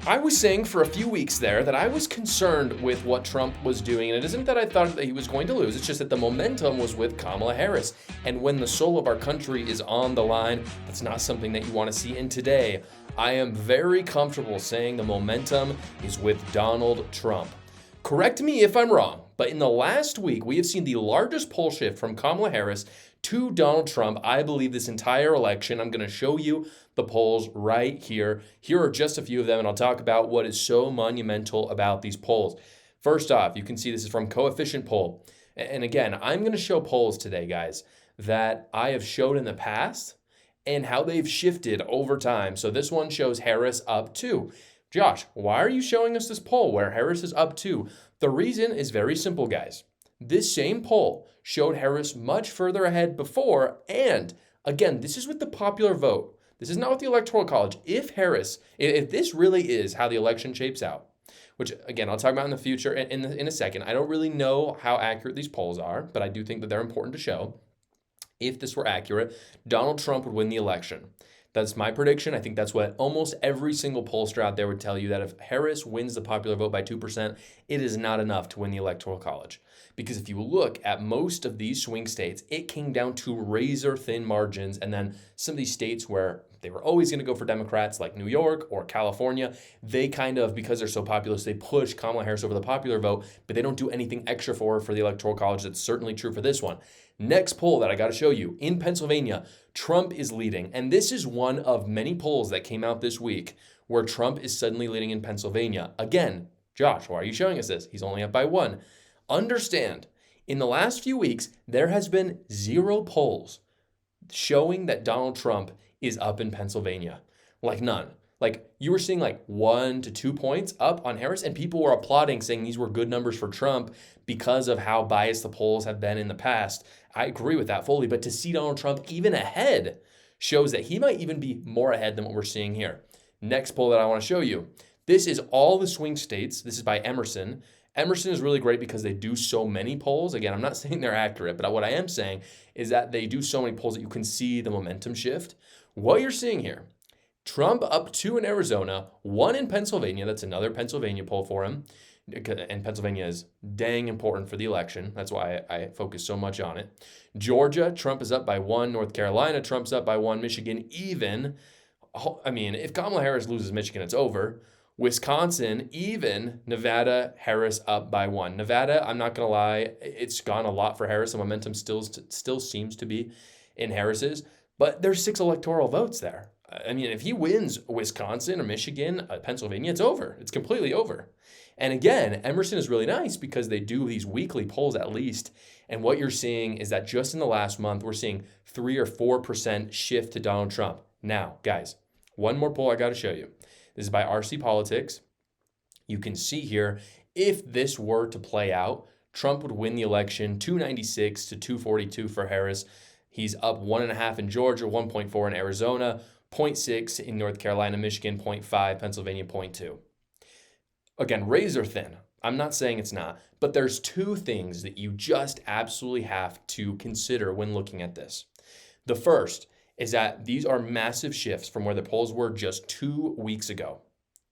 I was saying for a few weeks there that I was concerned with what Trump was doing, and it isn't that I thought that he was going to lose, it's just that the momentum was with Kamala Harris. And when the soul of our country is on the line, that's not something that you want to see. And today, I am very comfortable saying the momentum is with Donald Trump. Correct me if I'm wrong, but in the last week, we have seen the largest poll shift from Kamala Harris to Donald Trump, I believe, this entire election. I'm going to show you the polls right here. Here are just a few of them, and I'll talk about what is so monumental about these polls. First off, you can see this is from Coefficient Poll. And again, I'm going to show polls today, guys, that I have showed in the past and how they've shifted over time. So this one shows Harris up 2. Josh, why are you showing us this poll where Harris is up 2? The reason is very simple, guys. This same poll showed Harris much further ahead before, and again, this is with the popular vote. This is not with the Electoral College. If this really is how the election shapes out, which again, I'll talk about in the future in a second. I don't really know how accurate these polls are, but I do think that they're important to show. If this were accurate, Donald Trump would win the election. That's my prediction. I think that's what almost every single pollster out there would tell you, that if Harris wins the popular vote by 2%, it is not enough to win the Electoral College. Because if you look at most of these swing states, it came down to razor thin margins. And then some of these states where they were always going to go for Democrats, like New York or California, they kind of, because they're so populous, they push Kamala Harris over the popular vote, but they don't do anything extra for her for the Electoral College. That's certainly true for this one. Next poll that I got to show you, in Pennsylvania, Trump is leading. And this is one of many polls that came out this week where Trump is suddenly leading in Pennsylvania. Again, Josh, why are you showing us this? He's only up by 1. Understand, in the last few weeks, there has been 0 polls showing that Donald Trump is up in Pennsylvania. Like none. Like you were seeing like 1 to 2 points up on Harris, and people were applauding, saying these were good numbers for Trump because of how biased the polls have been in the past. I agree with that fully, but to see Donald Trump even ahead shows that he might even be more ahead than what we're seeing here. Next poll that I want to show you. This is all the swing states. This is by Emerson. Emerson is really great because they do so many polls. Again, I'm not saying they're accurate, but what I am saying is that they do so many polls that you can see the momentum shift. What you're seeing here, Trump up 2 in Arizona, 1 in Pennsylvania. That's another Pennsylvania poll for him. And Pennsylvania is dang important for the election. That's why I focus so much on it. Georgia, Trump is up by 1. North Carolina, Trump's up by 1. Michigan, even. I mean, if Kamala Harris loses Michigan, it's over. Wisconsin, even. Nevada, Harris up by 1. Nevada, I'm not going to lie, it's gone a lot for Harris. The momentum still seems to be in Harris's. But there's 6 electoral votes there. I mean, if he wins Wisconsin or Michigan, Pennsylvania, it's over. It's completely over. And again, Emerson is really nice because they do these weekly polls at least. And what you're seeing is that just in the last month, we're seeing 3 or 4% shift to Donald Trump. Now, guys, one more poll I got to show you. This is by RC Politics. You can see here, if this were to play out, Trump would win the election 296 to 242 for Harris. He's up 1.5 in Georgia, 1.4 in Arizona, 0.6 in North Carolina, Michigan, 0.5, Pennsylvania, 0.2. Again, razor thin. I'm not saying it's not, but there's 2 things that you just absolutely have to consider when looking at this. The first is that these are massive shifts from where the polls were just 2 weeks ago.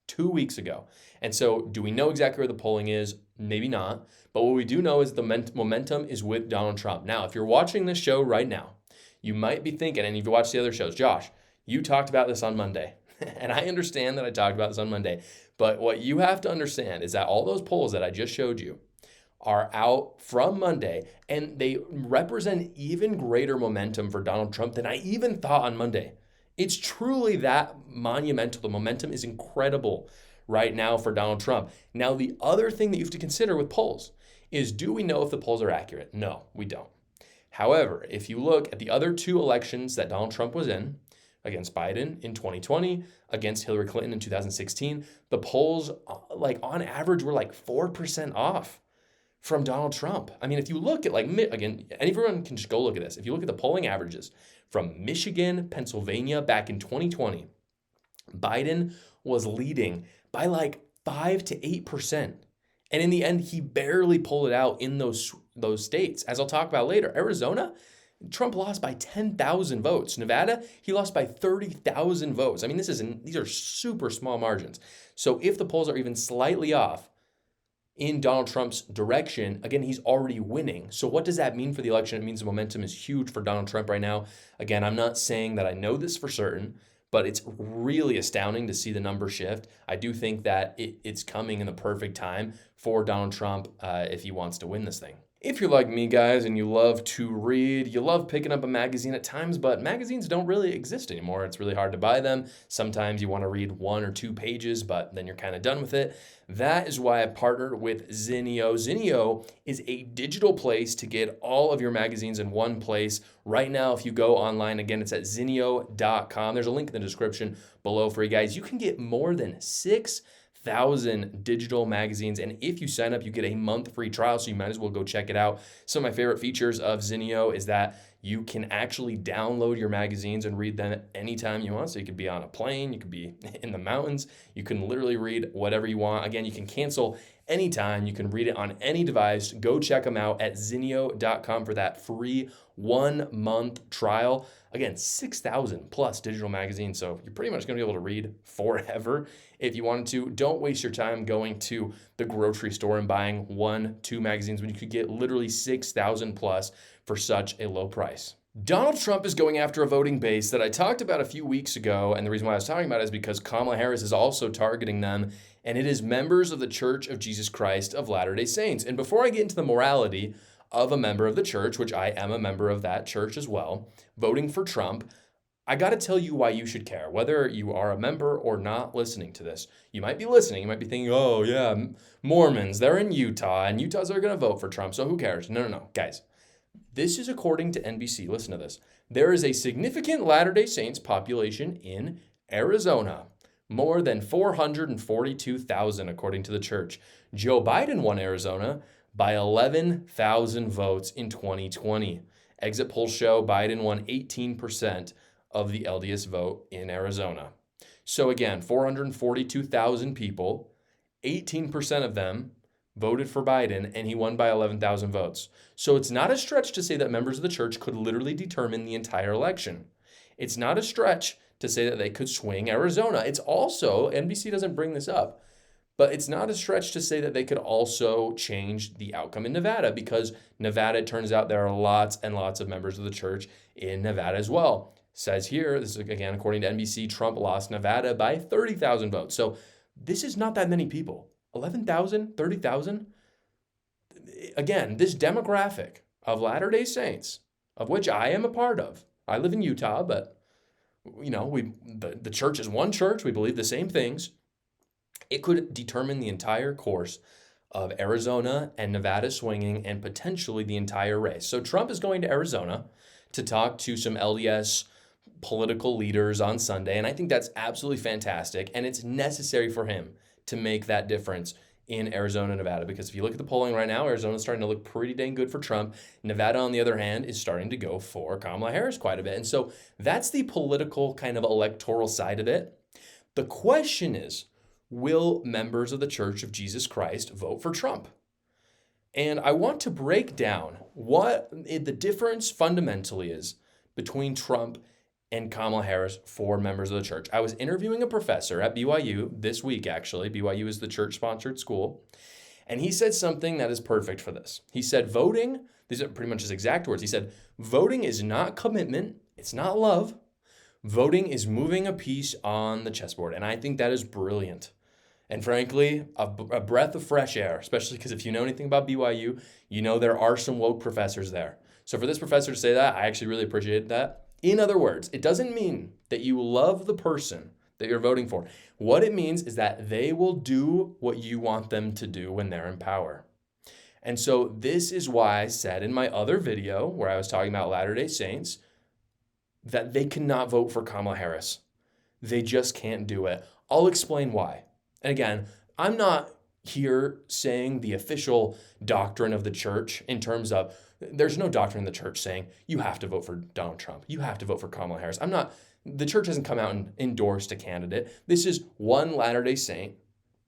2 weeks ago. And so do we know exactly where the polling is? Maybe not. But what we do know is the momentum is with Donald Trump. Now, if you're watching this show right now, you might be thinking, and if you watch the other shows, Josh, you talked about this on Monday. And I understand that I talked about this on Monday. But what you have to understand is that all those polls that I just showed you are out from Monday, and they represent even greater momentum for Donald Trump than I even thought on Monday. It's truly that monumental. The momentum is incredible right now for Donald Trump. Now, the other thing that you have to consider with polls is, do we know if the polls are accurate? No, we don't. However, if you look at the other 2 elections that Donald Trump was in, against Biden in 2020, against Hillary Clinton in 2016, the polls, like on average, were like 4% off from Donald Trump. I mean, if you look at again, everyone can just go look at this. If you look at the polling averages from Michigan, Pennsylvania back in 2020, Biden was leading by like 5 to 8%. And in the end, he barely pulled it out in those states. As I'll talk about later, Arizona, Trump lost by 10,000 votes. Nevada, he lost by 30,000 votes. I mean, these are super small margins. So if the polls are even slightly off in Donald Trump's direction, again, he's already winning. So what does that mean for the election? It means the momentum is huge for Donald Trump right now. Again, I'm not saying that I know this for certain, but it's really astounding to see the number shift. I do think that it's coming in the perfect time for Donald Trump if he wants to win this thing. If you're like me, guys, and you love to read, you love picking up a magazine at times, but magazines don't really exist anymore. It's really hard to buy them. Sometimes you want to read 1 or 2 pages, but then you're kind of done with it. That is why I partnered with Zinio. Zinio is a digital place to get all of your magazines in one place. Right now, if you go online, again, it's at zinio.com. There's a link in the description below for you guys. You can get more than 6,000 digital magazines, and if you sign up, you get a month free trial, so you might as well go check it out. Some of my favorite features of Zinio is that you can actually download your magazines and read them anytime you want. So you could be on a plane, you could be in the mountains, you can literally read whatever you want. Again, you can cancel anytime, you can read it on any device. Go check them out at zinio.com for that free 1-month trial. Again, 6,000 plus digital magazines, so you're pretty much going to be able to read forever if you wanted to. Don't waste your time going to the grocery store and buying 1-2 magazines when you could get literally 6,000 plus for such a low price. Donald Trump is going after a voting base that I talked about a few weeks ago, and the reason why I was talking about it is because Kamala Harris is also targeting them, and it is members of the Church of Jesus Christ of Latter-day Saints. And before I get into the morality of a member of the church, which I am a member of that church as well, voting for Trump, I got to tell you why you should care, whether you are a member or not listening to this. You might be listening. You might be thinking, oh, yeah, Mormons, they're in Utah, and Utah's are going to vote for Trump, so who cares? No, guys. This is according to NBC. Listen to this. There is a significant Latter-day Saints population in Arizona, more than 442,000, according to the church. Joe Biden won Arizona by 11,000 votes in 2020. Exit polls show Biden won 18% of the LDS vote in Arizona. So again, 442,000 people, 18% of them voted for Biden, and he won by 11,000 votes. So it's not a stretch to say that members of the church could literally determine the entire election. It's not a stretch to say that they could swing Arizona. It's also, NBC doesn't bring this up, but it's not a stretch to say that they could also change the outcome in Nevada, because Nevada, it turns out there are lots and lots of members of the church in Nevada as well. Says here, this is again according to NBC, Trump lost Nevada by 30,000 votes. So this is not that many people. 11,000, 30,000. Again, this demographic of Latter-day Saints, of which I am a part of. I live in Utah, but the church is one church. We believe the same things. It could determine the entire course of Arizona and Nevada swinging, and potentially the entire race. So Trump is going to Arizona to talk to some LDS political leaders on Sunday, and I think that's absolutely fantastic, and it's necessary for him to make that difference in Arizona and Nevada, because if you look at the polling right now, Arizona's starting to look pretty dang good for Trump. Nevada, on the other hand, is starting to go for Kamala Harris quite a bit. And so that's the political kind of electoral side of it. The question is, will members of the Church of Jesus Christ vote for Trump? And I want to break down what the difference fundamentally is between Trump and Kamala Harris for members of the church. I was interviewing a professor at BYU this week, actually. BYU is the church-sponsored school. And he said something that is perfect for this. He said, voting, these are pretty much his exact words. He said, voting is not commitment. It's not love. Voting is moving a piece on the chessboard. And I think that is brilliant. And frankly, a breath of fresh air, especially because if you know anything about BYU, you know there are some woke professors there. So for this professor to say that, I actually really appreciate that. In other words, it doesn't mean that you love the person that you're voting for. What it means is that they will do what you want them to do when they're in power. And so this is why I said in my other video where I was talking about Latter-day Saints that they cannot vote for Kamala Harris. They just can't do it. I'll explain why. And again, I'm not here saying the official doctrine of the church in terms of, there's no doctrine in the church saying you have to vote for Donald Trump. You have to vote for Kamala Harris. The church hasn't come out and endorsed a candidate. This is one Latter-day Saint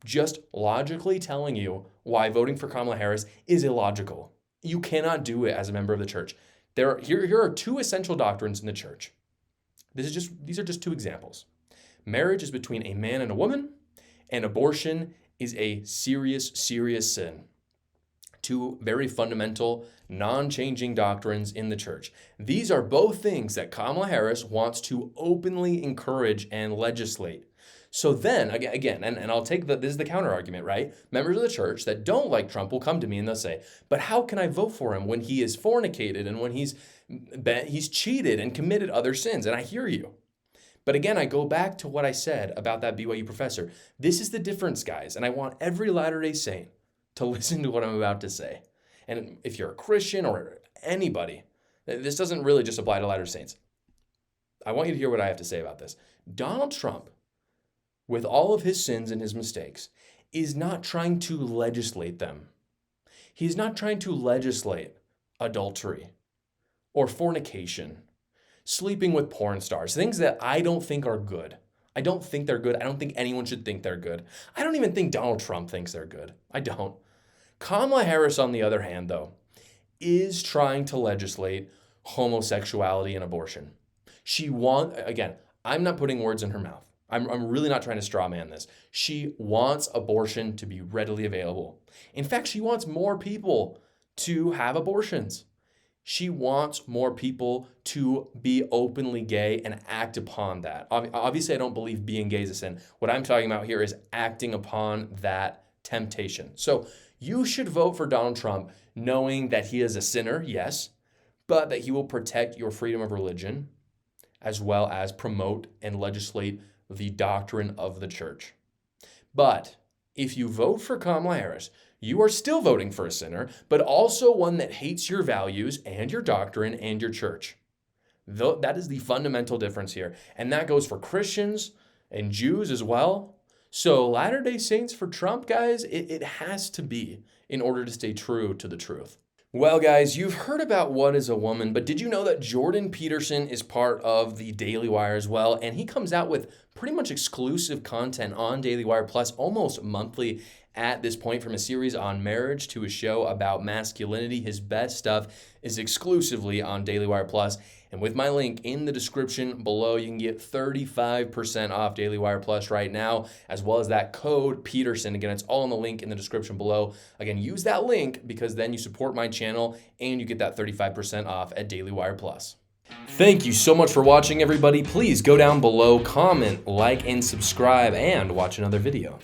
just logically telling you why voting for Kamala Harris is illogical. You cannot do it as a member of the church. Here are two essential doctrines in the church. These are just two examples. Marriage is between a man and a woman, and abortion is a serious, serious sin. Two very fundamental, non-changing doctrines in the church. These are both things that Kamala Harris wants to openly encourage and legislate. So then, again, and I'll take this is the counter argument, right? Members of the church that don't like Trump will come to me and they'll say, but how can I vote for him when he is fornicated and when he's cheated and committed other sins? And I hear you. But again, I go back to what I said about that BYU professor. This is the difference, guys, and I want every Latter-day Saint to listen to what I'm about to say. And if you're a Christian or anybody, this doesn't really just apply to Latter-day Saints. I want you to hear what I have to say about this. Donald Trump, with all of his sins and his mistakes, is not trying to legislate them. He's not trying to legislate adultery or fornication, sleeping with porn stars, things that I don't think are good. I don't think they're good. I don't think anyone should think they're good. I don't even think Donald Trump thinks they're good. I don't. Kamala Harris, on the other hand, though, is trying to legislate homosexuality and abortion. Again, I'm not putting words in her mouth. I'm really not trying to straw man this. She wants abortion to be readily available. In fact, she wants more people to have abortions. She wants more people to be openly gay and act upon that. Obviously, I don't believe being gay is a sin. What I'm talking about here is acting upon that temptation. So you should vote for Donald Trump knowing that he is a sinner, yes, but that he will protect your freedom of religion as well as promote and legislate the doctrine of the church. But if you vote for Kamala Harris, you are still voting for a sinner, but also one that hates your values and your doctrine and your church. That is the fundamental difference here. And that goes for Christians and Jews as well. So Latter-day Saints for Trump, guys, it has to be in order to stay true to the truth. Well, guys, you've heard about What is a Woman, but did you know that Jordan Peterson is part of the Daily Wire as well? And he comes out with pretty much exclusive content on Daily Wire Plus almost monthly at this point, from a series on marriage to a show about masculinity. His best stuff is exclusively on Daily Wire Plus. And with my link in the description below, you can get 35% off Daily Wire Plus right now, as well as that code Peterson. Again, it's all in the link in the description below. Again, use that link because then you support my channel and you get that 35% off at Daily Wire Plus. Thank you so much for watching, everybody. Please go down below, comment, like, and subscribe, and watch another video.